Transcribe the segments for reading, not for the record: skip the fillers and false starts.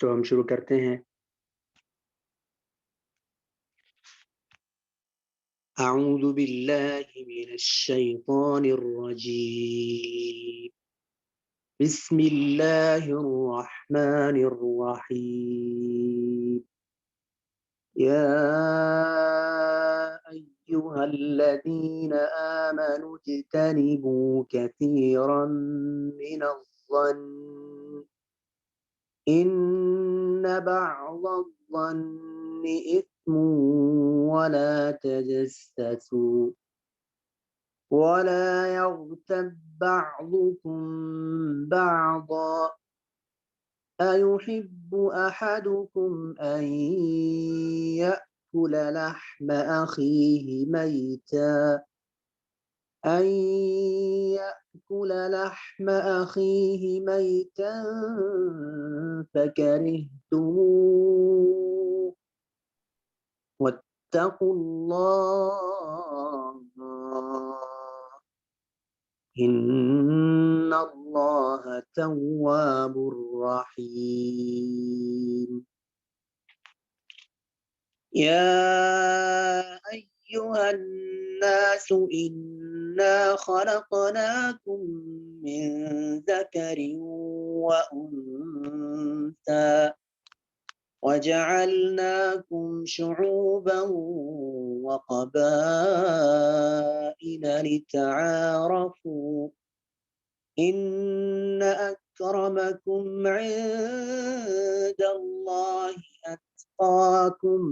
تو ہم شروع کرتے ہیں۔ اعوذ باللہ من الشیطان الرجیم، بسم اللہ الرحمن الرحیم، یا ایہا الذین آمنوا اجتنبوا کثیرا من الظن إن بعض الظن إثم ولا تجسسوا ولا يغتب بعضكم بعضا أيحب أحدكم أن يأكل لحم أخيه ميتا فكرهتموه واتقوا الله إن الله تواب رحيم، يا أيها الناس إنا خلقناكم من ذكر وأنثى وجعلناكم شعوبا وقبائل لتعارفوا إن أكرمكم عند الله أتقاكم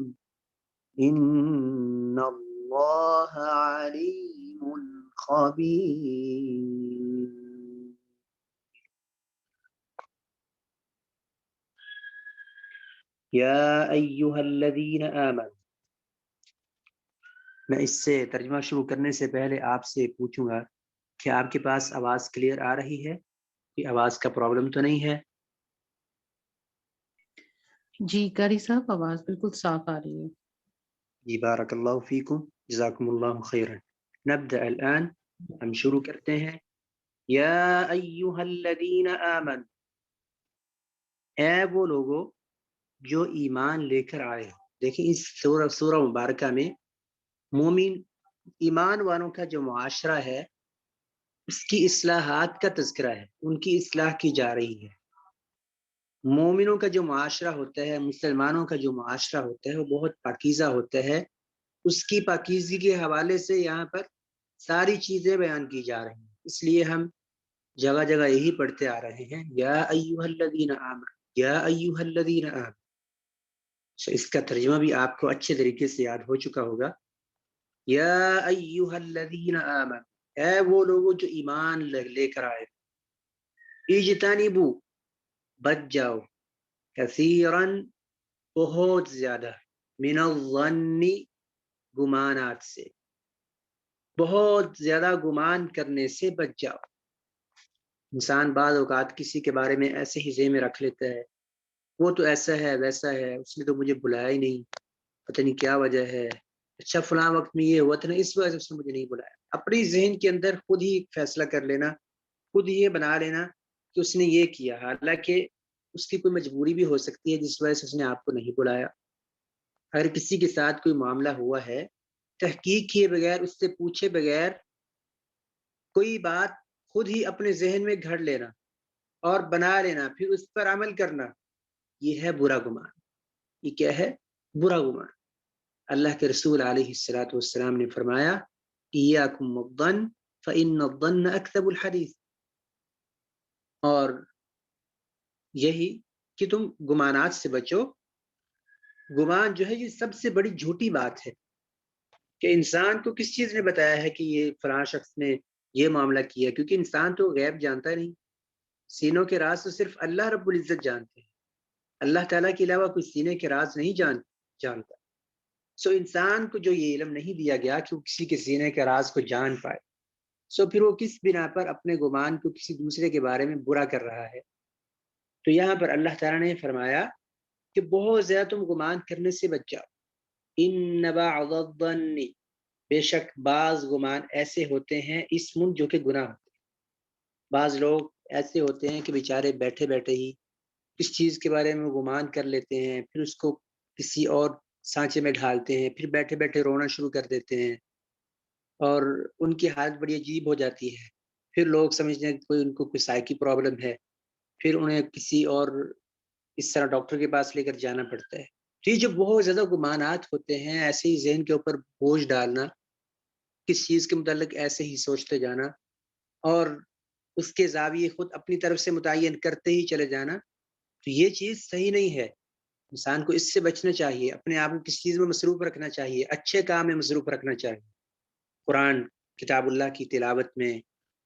إن الله عليم خبير۔ یا ایہا الذین آمنوا، میں اس سے ترجمہ شروع کرنے سے پہلے آپ سے پوچھوں گا کہ آپ کے پاس آواز کلیئر آ رہی ہے؟ کوئی آواز کا پرابلم تو نہیں ہے؟ جی قاری صاحب آواز بالکل صاف آ رہی ہے۔ جی بارک اللہ فیکم، جزاکم اللہ خیرا۔ نبدأ الآن، ہم شروع کرتے ہیں۔ یا ایہا الذین آمنوا، اے وہ لوگوں جو ایمان لے کر آئے ہو۔ دیکھیں اس سورہ مبارکہ میں مومن ایمان والوں کا جو معاشرہ ہے اس کی اصلاحات کا تذکرہ ہے، ان کی اصلاح کی جا رہی ہے۔ مومنوں کا جو معاشرہ ہوتا ہے، مسلمانوں کا جو معاشرہ ہوتا ہے وہ بہت پاکیزہ ہوتا ہے، اس کی پاکیزگی کے حوالے سے یہاں پر ساری چیزیں بیان کی جا رہی ہیں، اس لیے ہم جگہ جگہ یہی پڑھتے آ رہے ہیں، یا ایھا الذین آمنوا، یا ایھا الذین آمنوا۔ اس کا ترجمہ بھی آپ کو اچھے طریقے سے یاد ہو چکا ہوگا۔ یا ایھا الذین آمنوا، اے وہ لوگوں جو ایمان لے کر آئے، اجتنبوا، بچ جاؤ، کثیراً، بہت زیادہ، من الظن، گمانات سے، بہت زیادہ گمان کرنے سے بچ جاؤ۔ انسان بعض اوقات کسی کے بارے میں ایسے ہی ذہن میں رکھ لیتا ہے، وہ تو ایسا ہے ویسا ہے، اس نے تو مجھے بلایا ہی نہیں، پتہ نہیں کیا وجہ ہے، اچھا فلاں وقت میں یہ ہوا تھا نا، اس وجہ سے اس نے مجھے نہیں بلایا۔ اپنی ذہن کے اندر خود ہی فیصلہ کر لینا، خود ہی یہ بنا لینا کہ اس نے یہ کیا، حالانکہ اس کی کوئی مجبوری بھی ہو سکتی ہے جس وجہ سے اس نے آپ کو نہیں بلایا۔ اگر کسی کے ساتھ کوئی معاملہ ہوا ہے، تحقیق کیے بغیر، اس سے پوچھے بغیر کوئی بات خود ہی اپنے ذہن میں گھڑ لینا اور بنا لینا، پھر اس پر عمل کرنا، یہ ہے برا گمان۔ یہ کیا ہے؟ برا گمان۔ اللہ کے رسول علیہ السلام نے فرمایا، ایاکم والظن فإن الظن اکذب الحدیث، اور یہی کہ تم گمانات سے بچو۔ گمان جو ہے یہ سب سے بڑی جھوٹی بات ہے، کہ انسان کو کس چیز نے بتایا ہے کہ یہ فلاں شخص نے یہ معاملہ کیا، کیونکہ انسان تو غیب جانتا نہیں، سینوں کے راز تو صرف اللہ رب العزت جانتے ہیں، اللہ تعالیٰ کے علاوہ کوئی سینے کے راز نہیں جانتا۔ سو انسان کو جو یہ علم نہیں دیا گیا کہ وہ کسی کے سینے کے راز کو جان پائے، سو پھر وہ کس بنا پر اپنے گمان کو کسی دوسرے کے بارے میں برا کر رہا ہے۔ تو یہاں پر اللہ تعالیٰ نے فرمایا کہ بہت زیادہ تم گمان کرنے سے بچ جاؤ۔ ان بعض الظن، بے شک بعض گمان ایسے ہوتے ہیں، اسم، جو کہ گناہ ہوتے ہیں۔ بعض لوگ ایسے ہوتے ہیں کہ بیچارے بیٹھے بیٹھے ہی کس چیز کے بارے میں گمان کر لیتے ہیں، پھر اس کو کسی اور سانچے میں ڈھالتے ہیں، پھر بیٹھے بیٹھے رونا شروع کر دیتے ہیں اور ان کی حالت بڑی عجیب ہو جاتی ہے۔ پھر لوگ سمجھتے ہیں کہ کوئی ان کو کوئی سائیکی پرابلم ہے، پھر انہیں کسی اور اس طرح ڈاکٹر کے پاس لے کر جانا پڑتا ہے۔ تو یہ جو بہت زیادہ گمانات ہوتے ہیں، ایسے ہی ذہن کے اوپر بوجھ ڈالنا، کس چیز کے متعلق ایسے ہی سوچتے جانا اور اس کے زاویے خود اپنی طرف سے متعین کرتے ہی چلے جانا، تو یہ چیز صحیح نہیں ہے۔ انسان کو اس سے بچنا چاہیے، اپنے آپ کو کس چیز میں مصروف رکھنا چاہیے، اچھے کام میں مصروف رکھنا چاہیے، قرآن کتاب اللہ کی تلاوت میں،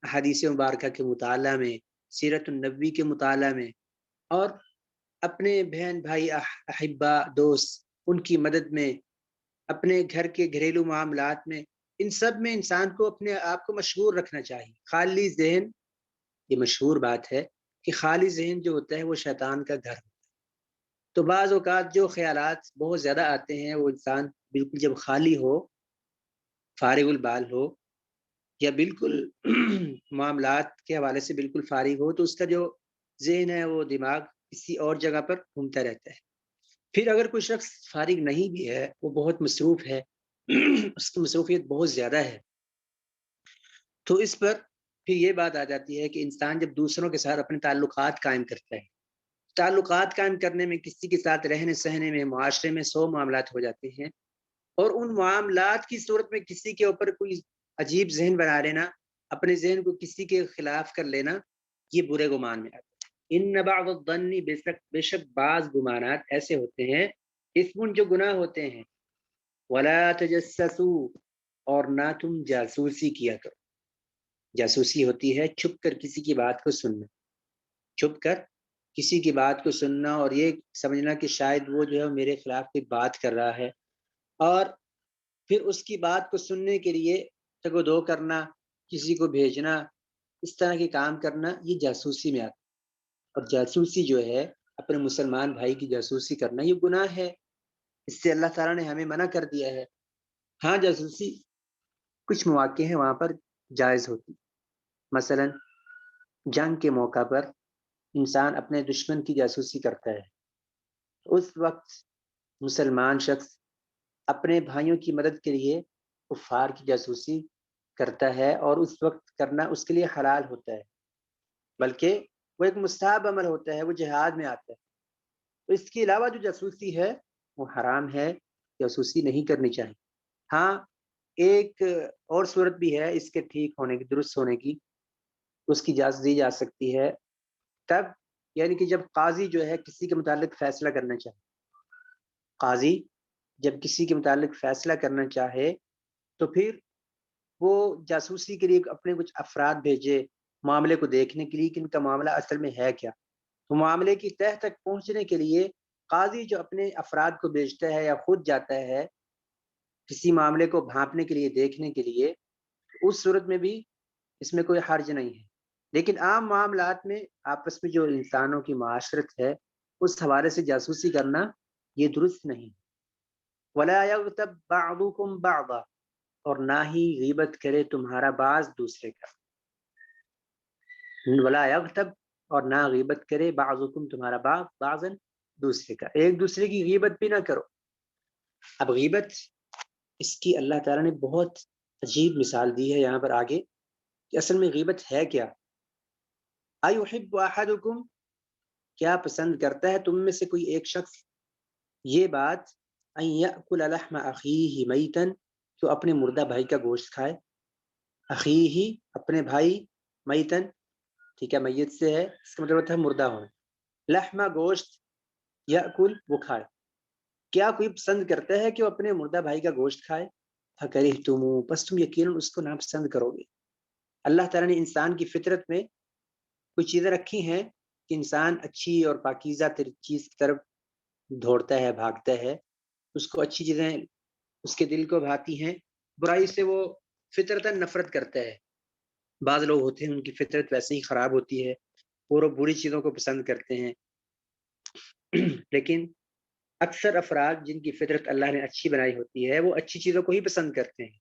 احادیث مبارکہ کے مطالعہ میں، سیرت النبی کے مطالعہ میں، اور اپنے بہن بھائی احبا دوست ان کی مدد میں، اپنے گھر کے گھریلو معاملات میں، ان سب میں انسان کو اپنے آپ کو مشغول رکھنا چاہیے۔ خالی ذہن، یہ مشہور بات ہے کہ خالی ذہن جو ہوتا ہے وہ شیطان کا گھر ہوتا ہے۔ تو بعض اوقات جو خیالات بہت زیادہ آتے ہیں، وہ انسان بالکل جب خالی ہو، فارغ البال ہو، یا بالکل معاملات کے حوالے سے بالکل فارغ ہو، تو اس کا جو ذہن ہے وہ دماغ کسی اور جگہ پر گھومتا رہتا ہے۔ پھر اگر کوئی شخص فارغ نہیں بھی ہے، وہ بہت مصروف ہے، اس کی مصروفیت بہت زیادہ ہے، تو اس پر پھر یہ بات آ جاتی ہے کہ انسان جب دوسروں کے ساتھ اپنے تعلقات قائم کرتا ہے، تعلقات قائم کرنے میں، کسی کے ساتھ رہنے سہنے میں، معاشرے میں 100 معاملات ہو جاتے ہیں، اور ان معاملات کی صورت میں کسی کے اوپر کوئی عجیب ذہن بنا لینا، اپنے ذہن کو کسی کے خلاف کر لینا، یہ برے گمان میں آتا ہے۔ ان بعض الظن، بے شک بعض گمانات ایسے ہوتے ہیں، اسم جو گناہ ہوتے ہیں، ولا تجسسوا، اور نہ تم جاسوسی کیا کرو۔ جاسوسی ہوتی ہے چھپ کر کسی کی بات کو سننا، چھپ کر کسی کی بات کو سننا اور یہ سمجھنا کہ شاید وہ جو ہے میرے خلاف کوئی بات کر رہا ہے، اور پھر اس کی بات کو سننے کے لیے تگ و دو کرنا، کسی کو بھیجنا، اس طرح کے کام کرنا، یہ جاسوسی میں آتا ہے۔ اور جاسوسی جو ہے، اپنے مسلمان بھائی کی جاسوسی کرنا، یہ گناہ ہے، اس سے اللہ تعالیٰ نے ہمیں منع کر دیا ہے۔ ہاں، جاسوسی کچھ مواقع ہیں وہاں پر جائز ہوتی، مثلا جنگ کے موقع پر انسان اپنے دشمن کی جاسوسی کرتا ہے، اس وقت مسلمان شخص اپنے بھائیوں کی مدد کے لیے کفار کی جاسوسی کرتا ہے، اور اس وقت کرنا اس کے لیے حلال ہوتا ہے، بلکہ وہ ایک مستحب عمل ہوتا ہے، وہ جہاد میں آتا ہے۔ تو اس کے علاوہ جو جاسوسی ہے وہ حرام ہے، جاسوسی نہیں کرنی چاہیے۔ ہاں، ایک اور صورت بھی ہے اس کے ٹھیک ہونے کی، درست ہونے کی، اس کی اجازت دی جا سکتی ہے تب، یعنی کہ جب قاضی جو ہے کسی کے متعلق فیصلہ کرنا چاہے، قاضی جب کسی کے متعلق فیصلہ کرنا چاہے تو پھر وہ جاسوسی کے لیے اپنے کچھ افراد بھیجے معاملے کو دیکھنے کے لیے کہ ان کا معاملہ اصل میں ہے کیا۔ تو معاملے کی تہ تک پہنچنے کے لیے قاضی جو اپنے افراد کو بھیجتا ہے یا خود جاتا ہے کسی معاملے کو بھانپنے کے لیے، دیکھنے کے لیے، اس صورت میں بھی اس میں کوئی حرج نہیں ہے۔ لیکن عام معاملات میں آپس میں جو انسانوں کی معاشرت ہے، اس حوالے سے جاسوسی کرنا یہ درست نہیں۔ وَلَا يَغْتَبْ بَعْضُكُمْ بَعْضًا، اور نہ ہی غیبت کرے تمہارا بعض دوسرے کا۔ وَلَا يَغْتَبْ، اور نہ غیبت کرے بعضکم تمہارا بعض، بعضاً دوسرے کا، ایک دوسرے کی غیبت بھی نہ کرو۔ اب غیبت، اس کی اللہ تعالیٰ نے بہت عجیب مثال دی ہے یہاں پر آگے کہ اصل میں غیبت ہے کیا۔ أَيُحِبُّ أَحَدُكُمْ، کیا پسند کرتا ہے تم میں سے کوئی ایک شخص یہ بات، أَن يَأْكُلَ لَحْمَ أَخِيهِ مَيْتًا، تو اپنے مردہ بھائی کا گوشت کھائے، اخیہ اپنے بھائی، میتن ٹھیک ہے، میت سے ہے، اس کا مطلب ہے مردہ ہونا، لحمہ گوشت، یأکل وہ کھائے، کیا کوئی پسند کرتا ہے کہ وہ اپنے مردہ بھائی کا گوشت کھائے؟ فَكَرِهْتُمُوهُ، پس تم یقیناً اس کو ناپسند کرو گے۔ اللہ تعالیٰ نے انسان کی فطرت میں کچھ چیزیں رکھی ہیں کہ انسان اچھی اور پاکیزہ چیز کی طرف دوڑتا ہے، بھاگتا ہے، اس کو اچھی چیزیں اس کے دل کو بھاتی ہیں، برائی سے وہ فطرتاً نفرت کرتا ہے۔ بعض لوگ ہوتے ہیں ان کی فطرت ویسے ہی خراب ہوتی ہے، وہ بری چیزوں کو پسند کرتے ہیں، لیکن اکثر افراد جن کی فطرت اللہ نے اچھی بنائی ہوتی ہے وہ اچھی چیزوں کو ہی پسند کرتے ہیں۔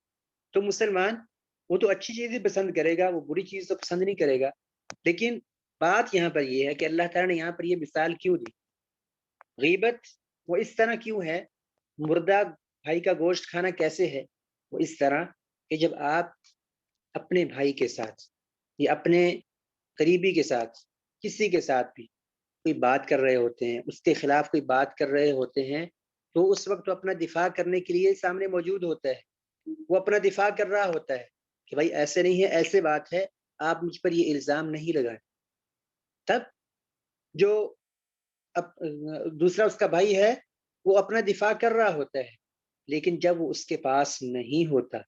تو مسلمان وہ تو اچھی چیزیں پسند کرے گا، وہ بری چیز تو پسند نہیں کرے گا، لیکن بات یہاں پر یہ ہے کہ اللہ تعالیٰ نے یہاں پر یہ مثال کیوں دی؟ غیبت وہ اس طرح کیوں ہے، مردہ بھائی کا گوشت کھانا کیسے ہے؟ وہ اس طرح کہ جب آپ اپنے بھائی کے ساتھ یا اپنے قریبی کے ساتھ کسی کے ساتھ بھی کوئی بات کر رہے ہوتے ہیں، اس کے خلاف کوئی بات کر رہے ہوتے ہیں، تو اس وقت وہ اپنا دفاع کرنے کے لیے سامنے موجود ہوتا ہے، وہ اپنا دفاع کر رہا ہوتا ہے کہ بھائی ایسے نہیں ہے، ایسے بات ہے، آپ مجھ پر یہ الزام نہیں لگائیں۔ تب جو دوسرا اس کا بھائی ہے وہ اپنا دفاع کر رہا ہوتا ہے، لیکن جب وہ اس کے پاس نہیں ہوتا،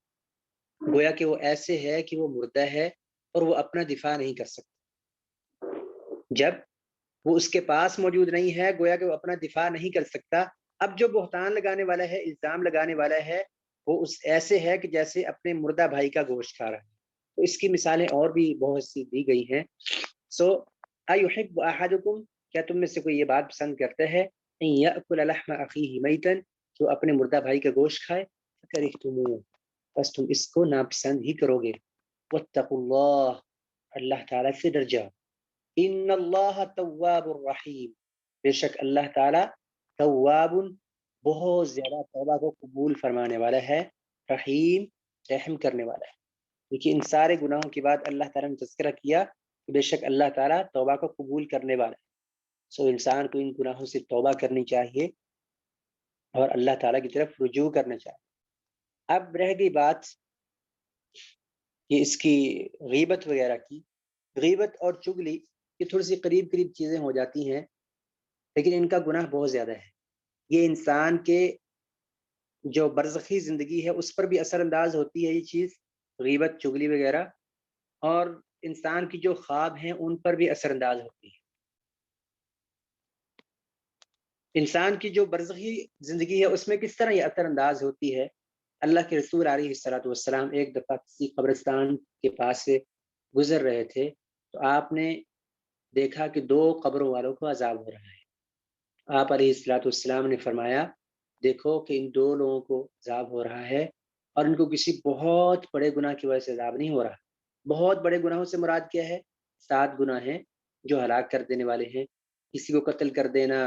گویا کہ وہ ایسے ہے کہ وہ مردہ ہے اور وہ اپنا دفاع نہیں کر سکتا۔ جب وہ اس کے پاس موجود نہیں ہے، گویا کہ وہ اپنا دفاع نہیں کر سکتا۔ اب جو بہتان لگانے والا ہے، الزام لگانے والا ہے، وہ اس ایسے ہے کہ جیسے اپنے مردہ بھائی کا گوشت کھا رہا ہے۔ تو اس کی مثالیں اور بھی بہت سی دی گئی ہیں۔ سو ایحب احدکم، کیا تم میں سے کوئی یہ بات پسند کرتا ہے، ان یاکل لحم اخیہ میتا، جو اپنے مردہ بھائی کا گوشت کھائے، فکرہتموہ، بس تم اس کو ناپسند ہی کرو گے۔ واتقوا اللہ، اللہ تعالیٰ سے ڈر جاؤ۔ ان اللہ تواب الرحیم، بے شک اللہ تعالیٰ تواب، بہت زیادہ توبہ کو قبول فرمانے والا ہے، رحیم، رحم کرنے والا ہے۔ کیونکہ ان سارے گناہوں کے بعد اللہ تعالیٰ نے تذکرہ کیا کہ بے شک اللہ تعالیٰ توبہ کو قبول کرنے والا ہے۔ سو انسان کو ان گناہوں سے توبہ کرنی چاہیے اور اللہ تعالیٰ کی طرف رجوع کرنا چاہیے۔ اب رہ گئی بات کہ اس کی غیبت وغیرہ کی، غیبت اور چغلی یہ تھوڑی سی قریب قریب چیزیں ہو جاتی ہیں، لیکن ان کا گناہ بہت زیادہ ہے۔ یہ انسان کے جو برزخی زندگی ہے اس پر بھی اثر انداز ہوتی ہے یہ چیز، غیبت چغلی وغیرہ، اور انسان کی جو خواب ہیں ان پر بھی اثر انداز ہوتی ہے۔ انسان کی جو برزخی زندگی ہے اس میں کس طرح یہ اثر انداز ہوتی ہے؟ اللہ کے رسول علیہ الصلوۃ والسلام ایک دفعہ کسی قبرستان کے پاس سے گزر رہے تھے، تو آپ نے دیکھا کہ 2 قبروں والوں کو عذاب ہو رہا ہے۔ آپ علیہ الصلوۃ والسلام نے فرمایا، دیکھو کہ ان 2 لوگوں کو عذاب ہو رہا ہے اور ان کو کسی بہت بڑے گناہ کی وجہ سے عذاب نہیں ہو رہا۔ بہت بڑے گناہوں سے مراد کیا ہے؟ 7 گناہ ہیں جو ہلاک کر دینے والے ہیں۔ کسی کو قتل کر دینا،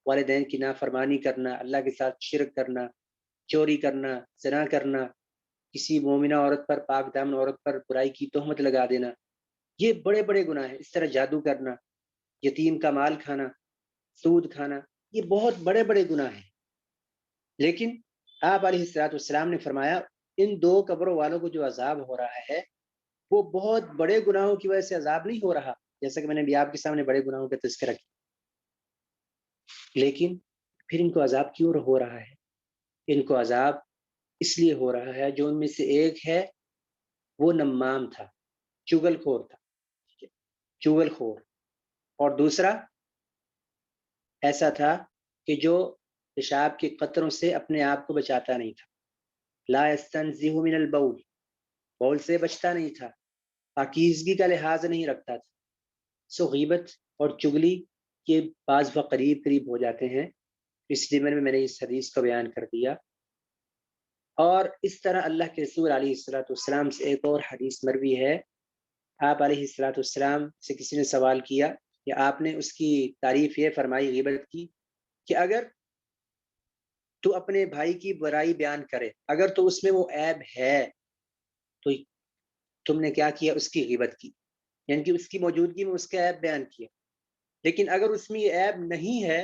والدین کی نافرمانی کرنا، اللہ کے ساتھ شرک کرنا، چوری کرنا، زنا کرنا، کسی مومنہ عورت پر، پاک دامن عورت پر برائی کی تہمت لگا دینا، یہ بڑے بڑے گناہ ہیں۔ اس طرح جادو کرنا، یتیم کا مال کھانا، سود کھانا، یہ بہت بڑے بڑے گناہ ہیں۔ لیکن آپ علیہ الصلوۃ والسلام نے فرمایا ان 2 قبروں والوں کو جو عذاب ہو رہا ہے وہ بہت بڑے گناہوں کی وجہ سے عذاب نہیں ہو رہا، جیسا کہ میں نے بھی آپ کے سامنے بڑے گناہوں کا تذکرہ کیا، لیکن پھر ان کو عذاب کیوں ہو رہا ہے؟ ان کو عذاب اس لیے ہو رہا ہے، جو ان میں سے ایک ہے وہ نمام تھا، چغل خور تھا، چغل خور، اور دوسرا ایسا تھا کہ جو پیشاب کے قطروں سے اپنے آپ کو بچاتا نہیں تھا، لا یستنزہ من البول، بول سے بچتا نہیں تھا، پاکیزگی کا لحاظ نہیں رکھتا تھا۔ سو غیبت اور چغلی کے بعض وقت قریب قریب ہو جاتے ہیں، اس لیے میں نے اس حدیث کو بیان کر دیا۔ اور اس طرح اللہ کے رسول علیہ الصلوۃ والسلام سے ایک اور حدیث مروی ہے، آپ علیہ الصلوۃ والسلام سے کسی نے سوال کیا کہ آپ نے اس کی تعریف یہ فرمائی غیبت کی کہ اگر تو اپنے بھائی کی برائی بیان کرے، اگر تو اس میں وہ عیب ہے تو تم نے کیا کیا؟ اس کی غیبت کی، یعنی کہ اس کی موجودگی میں اس کا عیب بیان کیا۔ لیکن اگر اس میں یہ عیب نہیں ہے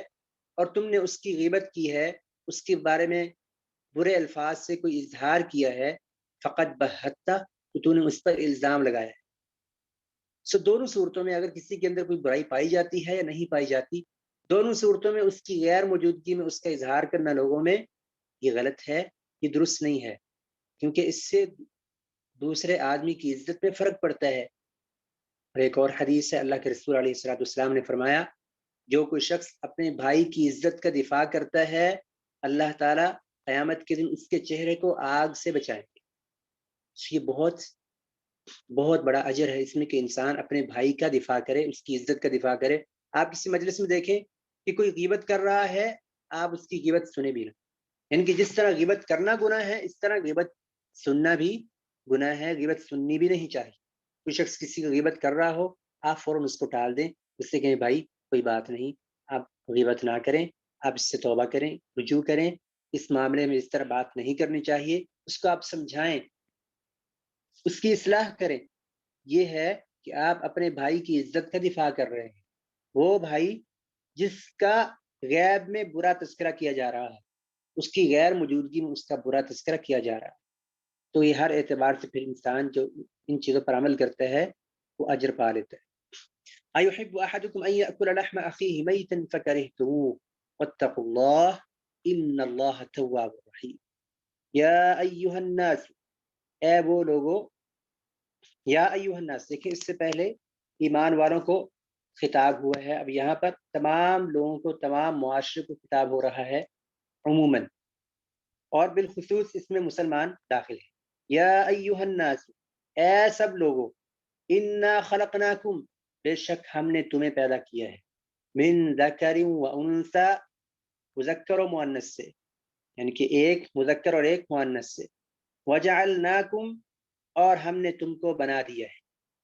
اور تم نے اس کی غیبت کی ہے، اس کے بارے میں برے الفاظ سے کوئی اظہار کیا ہے، فقط بہتا، تو نے اس پر الزام لگایا ہے۔ سو دونوں صورتوں میں اگر کسی کے اندر کوئی برائی پائی جاتی ہے یا نہیں پائی جاتی، دونوں صورتوں میں اس کی غیر موجودگی میں اس کا اظہار کرنا لوگوں میں یہ غلط ہے، یہ درست نہیں ہے، کیونکہ اس سے دوسرے آدمی کی عزت میں فرق پڑتا ہے۔ اور ایک اور حدیث ہے، اللہ کے رسول علیہ الصلوۃ والسلام نے فرمایا، جو کوئی شخص اپنے بھائی کی عزت کا دفاع کرتا ہے، اللہ تعالیٰ قیامت کے دن اس کے چہرے کو آگ سے بچائیں گے۔ یہ بہت بہت بڑا اجر ہے اس میں کہ انسان اپنے بھائی کا دفاع کرے، اس کی عزت کا دفاع کرے۔ آپ کسی مجلس میں دیکھیں کہ کوئی غیبت کر رہا ہے، آپ اس کی غیبت سنیں بھی نہ، یعنی کہ جس طرح غیبت کرنا گناہ ہے، اس طرح غیبت سننا بھی گناہ ہے، غیبت سننی بھی نہیں چاہیے۔ کوئی شخص کسی کی غیبت کر رہا ہو آپ فوراً اس کو ٹال دیں، اس سے کہیں بھائی کوئی بات نہیں، آپ غیبت نہ کریں، آپ اس سے توبہ کریں، رجوع کریں، اس معاملے میں اس طرح بات نہیں کرنی چاہیے، اس کو آپ سمجھائیں، اس کی اصلاح کریں۔ یہ ہے کہ آپ اپنے بھائی کی عزت کا دفاع کر رہے ہیں، وہ بھائی جس کا غیب میں برا تذکرہ کیا جا رہا ہے، اس کی غیر موجودگی میں اس کا برا تذکرہ کیا جا رہا ہے، تو یہ ہر اعتبار سے پھر انسان جو ان چیزوں پر عمل کرتا ہے وہ اجر پا لیتا ہے۔ أيحب أحدكم أن يأكل لحم أخيه ميتا فكرهتموه واتقوا الله إن الله تواب رحيم۔ یا ایھا الناس، اے وہ لوگو، یا ایھا الناس، دیکھیں اس سے پہلے ایمان والوں کو خطاب ہوا ہے، اب یہاں پر تمام لوگوں کو، تمام معاشرے کو خطاب ہو رہا ہے عموماً، اور بالخصوص اس میں مسلمان داخل ہیں۔ یا ایھا الناس، اے سب لوگوں، انا خلقناکم، بے شک ہم نے تمہیں پیدا کیا ہے، من ذکر و انثی، مذکر و مؤنث سے، یعنی کہ ایک مذکر اور ایک مؤنث سے، وجعلناکم، اور ہم نے تم کو بنا دیا ہے،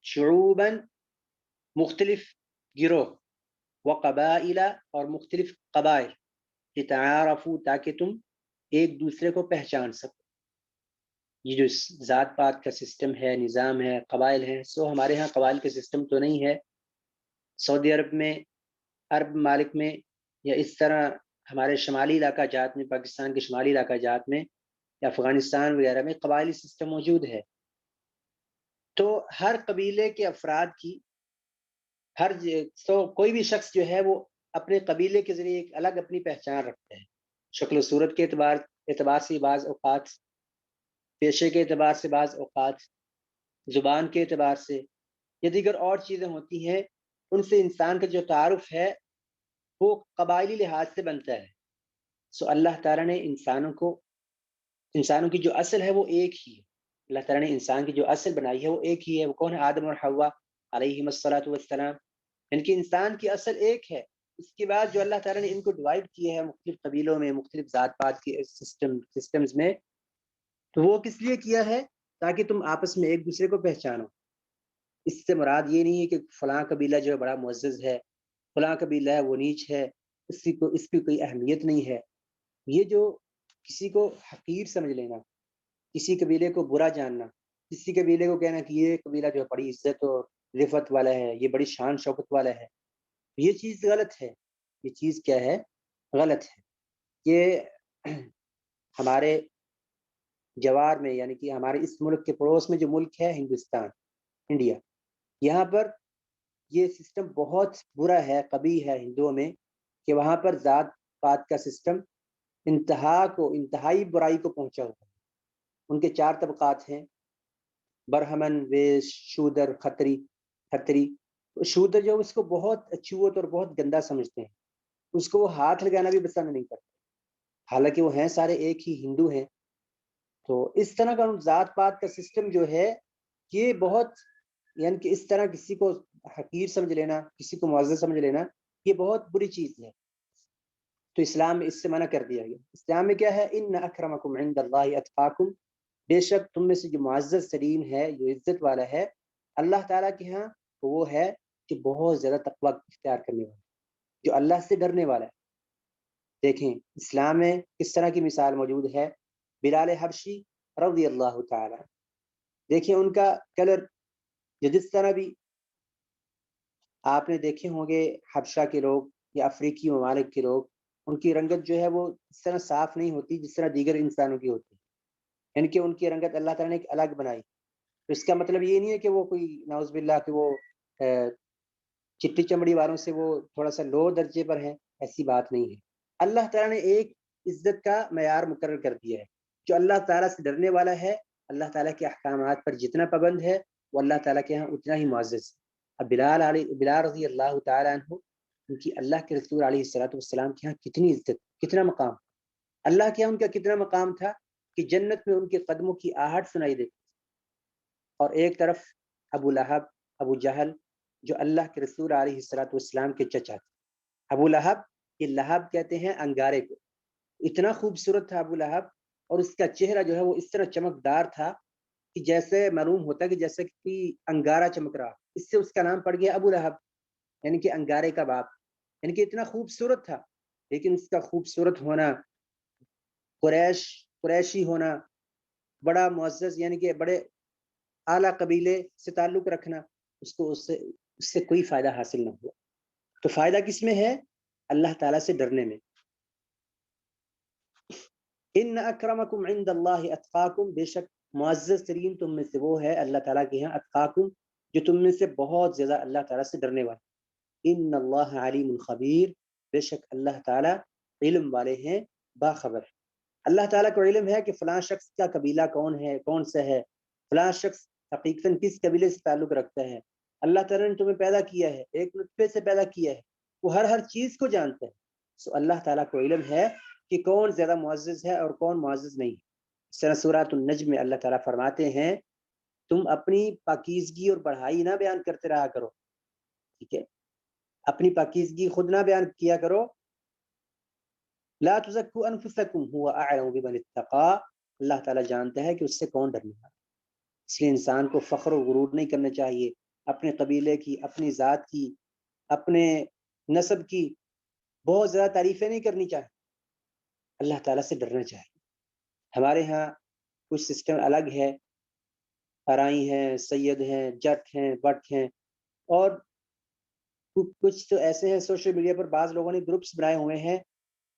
شعوباً، مختلف گروہ، وقبائل، اور مختلف قبائل، لتعارفوا، تاکہ تم ایک دوسرے کو پہچان سکو۔ یہ جو ذات پات کا سسٹم ہے، نظام ہے، قبائل ہیں، سو ہمارے ہاں قبائل کا سسٹم تو نہیں ہے، سعودی عرب میں، عرب ممالک میں، یا اس طرح ہمارے شمالی علاقہ جات میں، پاکستان کے شمالی علاقہ جات میں یا افغانستان وغیرہ میں قبائلی سسٹم موجود ہے۔ تو ہر قبیلے کے افراد کی کوئی بھی شخص جو ہے وہ اپنے قبیلے کے ذریعے ایک الگ اپنی پہچان رکھتا ہے، شکل و صورت کے اعتبار سے بعض اوقات، پیشے کے اعتبار سے بعض اوقات، زبان کے اعتبار سے، یا دیگر اور چیزیں ہوتی ہیں، ان سے انسان کا جو تعارف ہے وہ قبائلی لحاظ سے بنتا ہے۔ سو اللہ تعالیٰ نے انسانوں کی جو اصل ہے وہ ایک ہی ہے، اللہ تعالیٰ نے انسان کی جو اصل بنائی ہے وہ ایک ہی ہے، وہ کون ہے؟ آدم اور حوا علیہم الصلاۃ والسلام، ان کی انسان کی اصل ایک ہے۔ اس کے بعد جو اللہ تعالیٰ نے ان کو ڈیوائڈ کیے ہیں مختلف قبیلوں میں، مختلف ذات پات کے سسٹمز میں، تو وہ کس لیے کیا ہے؟ تاکہ تم آپس میں ایک دوسرے کو پہچانو۔ اس سے مراد یہ نہیں ہے کہ فلاں قبیلہ جو ہے بڑا معزز ہے، فلاں قبیلہ ہے وہ نیچ ہے، اس کی کوئی اہمیت نہیں ہے۔ یہ جو کسی کو حقیر سمجھ لینا، کسی قبیلے کو برا جاننا، کسی قبیلے کو کہنا کہ یہ قبیلہ جو ہے بڑی عزت اور رفت والا ہے، یہ بڑی شان شوکت والا ہے، یہ چیز غلط ہے۔ یہ چیز کیا ہے؟ غلط ہے۔ یہ ہمارے جوار میں، یعنی کہ ہمارے اس ملک کے پڑوس میں جو ملک ہے ہندوستان، انڈیا، یہاں پر یہ سسٹم بہت برا ہے، قبیح ہے ہندوؤں میں، کہ وہاں پر ذات پات کا سسٹم انتہائی برائی کو پہنچا ہوا ہے۔ ان کے 4 طبقات ہیں، برہمن، ویش، شودر، کھتری۔ شودر جو اس کو بہت اچھوت اور بہت گندا سمجھتے ہیں، اس کو وہ ہاتھ لگانا بھی پسند نہیں کرتے، حالانکہ وہ ہیں سارے ایک ہی ہندو ہیں۔ تو اس طرح کا ذات پات کا سسٹم جو ہے یہ بہت، یعنی کہ اس طرح کسی کو حقیر سمجھ لینا، کسی کو معزز سمجھ لینا، یہ بہت بری چیز ہے۔ تو اسلام میں اس سے منع کر دیا گیا۔ اسلام میں کیا ہے؟ ان اکرمکم عند اللہ اتقاکم، بے شک تم میں سے جو معزز ترین ہے، جو عزت والا ہے اللہ تعالیٰ کے ہاں، وہ ہے کہ بہت زیادہ تقوی اختیار کرنے والا، جو اللہ سے ڈرنے والا ہے۔ دیکھیں اسلام میں کس طرح کی مثال موجود ہے۔ بلال حبشی رضی اللہ تعالیٰ، دیکھیں ان کا کلر، جس طرح بھی آپ نے دیکھے ہوں گے حبشہ کے لوگ یا افریقی ممالک کے لوگ، ان کی رنگت جو ہے وہ اس طرح صاف نہیں ہوتی جس طرح دیگر انسانوں کی ہوتی، یعنی کہ ان کی رنگت اللہ تعالیٰ نے ایک الگ بنائی۔ تو اس کا مطلب یہ نہیں ہے کہ وہ کوئی نعوذ باللہ کہ وہ چٹی چمڑی والوں سے وہ تھوڑا سا لو درجے پر ہیں، ایسی بات نہیں ہے۔ اللہ تعالیٰ نے ایک عزت کا معیار مقرر کر دیا ہے، جو اللہ تعالیٰ سے ڈرنے والا ہے، اللہ تعالیٰ کے احکامات پر جتنا پابند ہے، وہ اللہ تعالیٰ کے ہاں اتنا ہی معزز ہے۔ اب بلال رضی اللہ تعالیٰ عنہ، ان کی اللہ کے رسول علیہ الصلوۃ والسلام کے ہاں کتنی عزت، کتنا مقام، اللہ کے ہاں ان کا کتنا مقام تھا کہ جنت میں ان کے قدموں کی آہٹ سنائی دیتی۔ اور ایک طرف ابو لہب، ابو جہل، جو اللہ کے رسول علیہ الصلوۃ والسلام کے چچا تھے۔ ابو لہب، یہ لہب کہتے ہیں انگارے کو، اتنا خوبصورت تھا ابو لہب، اور اس کا چہرہ جو ہے وہ اس طرح چمکدار تھا کہ جیسے معلوم ہوتا ہے کہ جیسے کہ انگارہ چمک رہا، اس سے اس کا نام پڑ گیا ابو لہب، یعنی کہ انگارے کا باپ، یعنی کہ اتنا خوبصورت تھا، لیکن اس کا خوبصورت ہونا، قریشی ہونا، بڑا معزز یعنی کہ بڑے اعلیٰ قبیلے سے تعلق رکھنا، اس سے کوئی فائدہ حاصل نہ ہوا۔ تو فائدہ کس میں ہے؟ اللہ تعالیٰ سے ڈرنے میں۔ ان اکرمکم عند اللہ اتقاکم، بے شک معزز ترین تم میں سے وہ ہے اللہ تعالیٰ کے ہاں اتقاکم، جو تم میں سے بہت زیادہ اللہ تعالیٰ سے ڈرنے والے۔ ان اللہ علیم خبیر، بے شک اللہ تعالیٰ علم والے ہیں، باخبر ہے۔ اللہ تعالیٰ کو علم ہے کہ فلاں شخص کا قبیلہ کون ہے، کون سا ہے، فلاں شخص حقیقتاً کس قبیلے سے تعلق رکھتا ہے۔ اللہ تعالیٰ نے تمہیں پیدا کیا ہے، ایک نطفے سے پیدا کیا ہے، وہ ہر چیز کو جانتا ہے۔ سو اللہ تعالیٰ کو علم ہے کہ کون زیادہ معزز ہے اور کون معزز نہیں۔ اس طرح سورۃ النجم میں اللہ تعالیٰ فرماتے ہیں تم اپنی پاکیزگی اور بڑھائی نہ بیان کرتے رہا کرو، ٹھیک ہے، اپنی پاکیزگی خود نہ بیان کیا کرو۔ لا تزکوا انفسکم هو اعلم بمن اتقى، اللہ تعالیٰ جانتا ہے کہ اس سے کون ڈرنے والا۔ اس لیے انسان کو فخر و غرور نہیں کرنا چاہیے، اپنے قبیلے کی، اپنی ذات کی، اپنے نسب کی بہت زیادہ تعریفیں نہیں کرنی چاہیے، اللہ تعالیٰ سے ڈرنا چاہیے۔ ہمارے ہاں کچھ سسٹم الگ ہے، ارائی ہیں، سید ہیں، جٹ ہیں، بٹ ہیں، اور کچھ تو ایسے ہیں سوشل میڈیا پر بعض لوگوں نے گروپس بنائے ہوئے ہیں،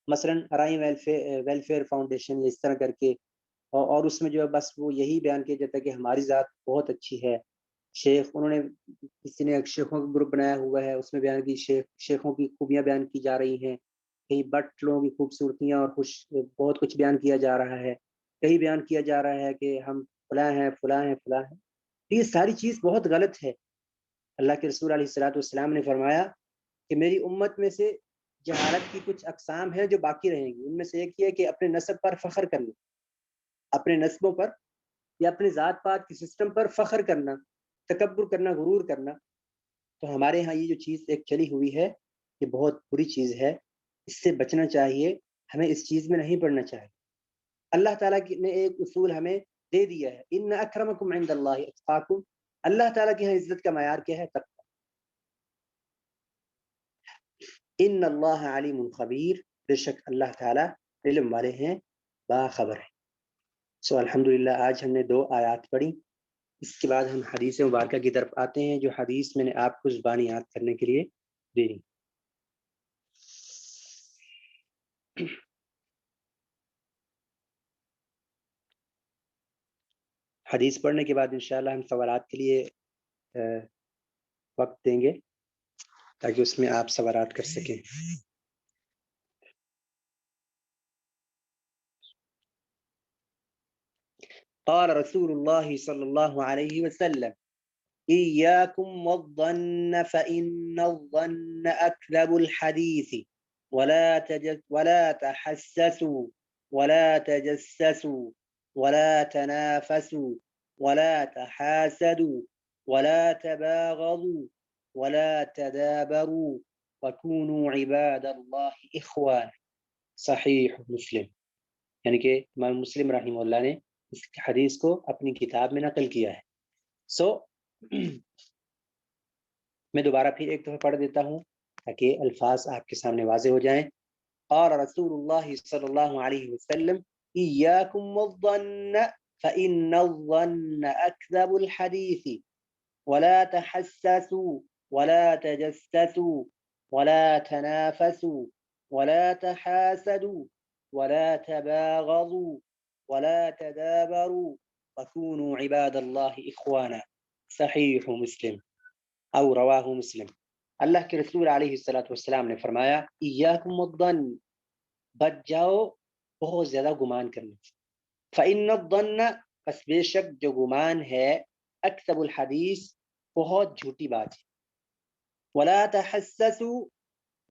مثلا ارائی ویلفیئر فاؤنڈیشن، اس طرح کر کے، اور اس میں جو ہے بس وہ یہی بیان کیا جاتا ہے کہ ہماری ذات بہت اچھی ہے۔ شیخ، انہوں نے کسی نے ایک شیخوں کا گروپ بنایا ہوا ہے، اس میں بیان کی شیخوں کی خوبیاں بیان کی جا رہی ہیں، کہیں بٹ لوگوں کی خوبصورتیاں اور بہت کچھ بیان کیا جا رہا ہے، کہیں بیان کیا جا رہا ہے کہ ہم فلاں ہیں فلاں ہیں فلاں ہیں۔ یہ ساری چیز بہت غلط ہے۔ اللہ کے رسول علیہ الصلوۃ والسلام نے فرمایا کہ میری امت میں سے جہالت کی کچھ اقسام ہیں جو باقی رہیں گی، ان میں سے ایک یہ ہے کہ اپنے نسب پر فخر کرنا، اپنے نسبوں پر یا اپنے ذات پات کی سسٹم پر فخر کرنا، تکبر کرنا، غرور کرنا۔ تو ہمارے ہاں یہ جو چیز ایک چلی ہوئی ہے یہ بہت بری چیز ہے، اس سے بچنا چاہیے، ہمیں اس چیز میں نہیں پڑنا چاہیے۔ اللہ تعالیٰ نے ایک اصول ہمیں دے دیا ہے، ان اکرمکم عند اللہ اتقاکم، اللہ تعالیٰ کی ہاں عزت کا معیار کیا ہے؟ تقوی۔ ان اللہ علیم خبیر، بے شک اللہ تعالیٰ علم والے ہیں، باخبر ہیں۔ سو الحمدللہ آج ہم نے 2 آیات پڑھی، اس کے بعد ہم حدیث مبارکہ کی طرف آتے ہیں، جو حدیث میں نے آپ کو زبانی یاد کرنے کے لیے دی۔ حدیث پڑھنے کے بعد انشاءاللہ ہم سوالات کے لیے وقت دیں گے تاکہ اس میں آپ سوالات کر سکیں۔ قال رسول اللہ صلی اللہ علیہ وسلم إياكم والظن فإن الظن أكذب الحديث ولا تحسسوا ولا تجسسوا ولا تنافسوا ولا تحاسدوا ولا تباغضوا ولا تدابروا وكونوا عباد الله إخوانا، صحیح مسلم۔ یعنی کہ امام مسلم رحمہ اللہ نے اس حدیث کو اپنی کتاب میں نقل کیا ہے۔ میں دوبارہ پھر ایک دفعہ پڑھ دیتا ہوں تاکہ الفاظ آپ کے سامنے واضح ہو جائیں۔ قال رسول اللہ صلی اللہ علیہ وسلم إياكم والظن فإن الظن أكذب الحديث ولا تحسسوا ولا تجسسوا ولا تنافسوا ولا تحاسدوا ولا تباغضوا ولا تدابروا وكونوا عباد الله إخوانا، صحیح مسلم او رواہ مسلم۔ اللہ کے رسول علیہ الصلوۃ والسلام نے فرمایا ایاکم الظن، بچ جاؤ بہت زیادہ گمان کرنے سے۔ فإن الظن، پس بے شک جو گمان ہے، اکذب الحدیث، بہت جھوٹی بات ہے۔ ولا تحسسوا،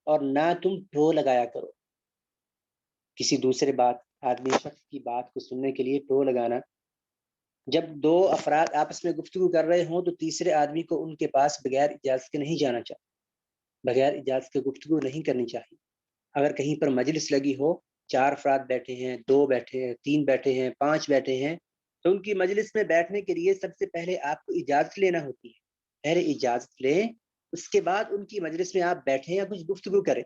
اور نہ تم ٹو لگایا کرو، کسی دوسرے آدمی شخص کی بات کو سننے کے لیے ٹو لگانا۔ جب 2 افراد آپس میں گفتگو کر رہے ہوں تو تیسرے آدمی کو ان کے پاس بغیر اجازت کے نہیں جانا چاہیے، بغیر اجازت کے گفتگو نہیں کرنی چاہیے۔ اگر کہیں پر مجلس لگی ہو، 4 افراد بیٹھے ہیں، 2 بیٹھے ہیں، 3 بیٹھے ہیں، 5 بیٹھے ہیں، تو ان کی مجلس میں بیٹھنے کے لیے سب سے پہلے آپ کو اجازت لینا ہوتی ہے. پہلے اجازت لیں، اس کے بعد ان کی مجلس میں آپ بیٹھیں یا کچھ گفتگو کریں.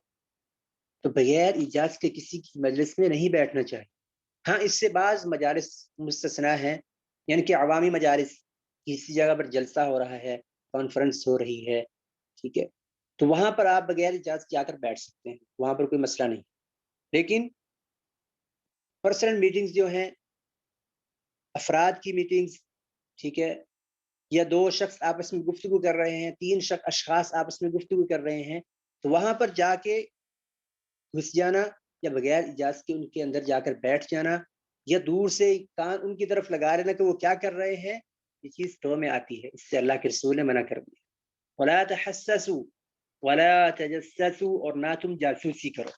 تو بغیر اجازت کے کسی کی مجلس میں نہیں بیٹھنا چاہیے. ہاں اس سے بعض مجالس مستثنا ہیں، یعنی کہ عوامی مجالس، کسی جگہ پر جلسہ ہو رہا ہے، کانفرنس ہو رہی ہے، ٹھیک ہے، تو وہاں پر آپ بغیر اجازت جا کر بیٹھ سکتے ہیں، وہاں پر کوئی مسئلہ نہیں. لیکن پرسنل میٹنگز جو ہیں، افراد کی میٹنگز، ٹھیک ہے، یا دو شخص آپس میں گفتگو کر رہے ہیں، تین اشخاص آپس میں گفتگو کر رہے ہیں، تو وہاں پر جا کے گھس جانا یا بغیر اجازت کے ان کے اندر جا کر بیٹھ جانا یا دور سے کان ان کی طرف لگا لینا کہ وہ کیا کر رہے ہیں، یہ چیز تو میں آتی ہے. اس سے اللہ کے رسول نے منع کر دیا. ولا تحسسوا ولا تجسسوا، اور نہ تم جاسوسی کرو.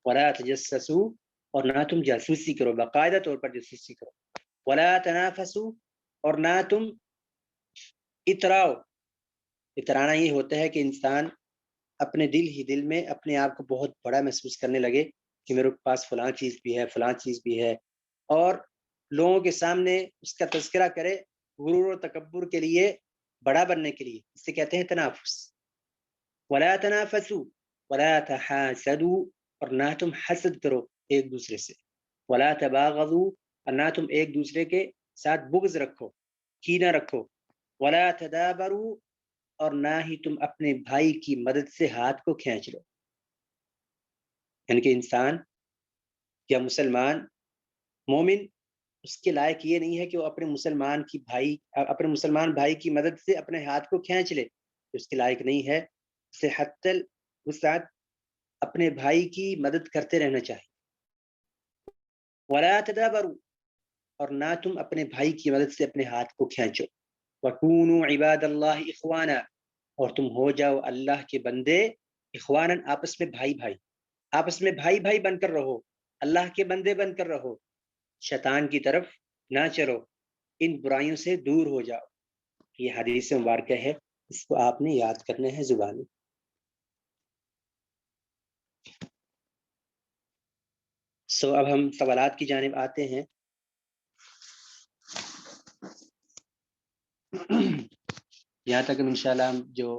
ولا تجسسوا، اور نہ تم جاسوسی کرو، باقاعدہ طور پر جاسوسی کرو. ولا تنافسوا، اور نہ تم اتراؤ. اترانا یہ ہوتا ہے کہ انسان اپنے دل ہی دل میں اپنے آپ کو بہت بڑا محسوس کرنے لگے کہ میرے پاس فلاں چیز بھی ہے، فلاں چیز بھی ہے، اور لوگوں کے سامنے اس کا تذکرہ کرے غرور و تکبر کے لیے، بڑا بننے کے لیے. اسے کہتے ہیں تنافس. ولا تنافسوا ولا تحاسدوا، اور نہ تم حسد کرو ایک دوسرے سے. ولا تباغضوا، اور نہ تم ایک دوسرے کے ساتھ بغض رکھو، کینہ رکھو. ولا تدابروا، اور نہ ہی تم اپنے بھائی کی مدد سے ہاتھ کو کھینچ لو. یعنی کہ انسان یا مسلمان مومن اس کے لائق یہ نہیں ہے کہ وہ اپنے مسلمان بھائی کی مدد سے اپنے ہاتھ کو کھینچ لے، اس کے لائق نہیں ہے. اسے حتی الوسعت اپنے بھائی کی مدد کرتے رہنا چاہیے. ولا تدابروا، اور نہ تم اپنے بھائی کی مدد سے اپنے ہاتھ کو کھینچو. وکونوا عباد اللہ اخوانا، اور تم ہو جاؤ اللہ کے بندے اخواناً، آپس میں بھائی بھائی، آپس میں بھائی بھائی بن کر رہو، اللہ کے بندے بن کر رہو. شیطان کی طرف نہ چلو، ان برائیوں سے دور ہو جاؤ. یہ حدیث مبارکہ ہے، اس کو آپ نے یاد کرنا ہے زبانی. اب ہم سوالات کی جانب آتے ہیں. یہاں تک انشاءاللہ ہم جو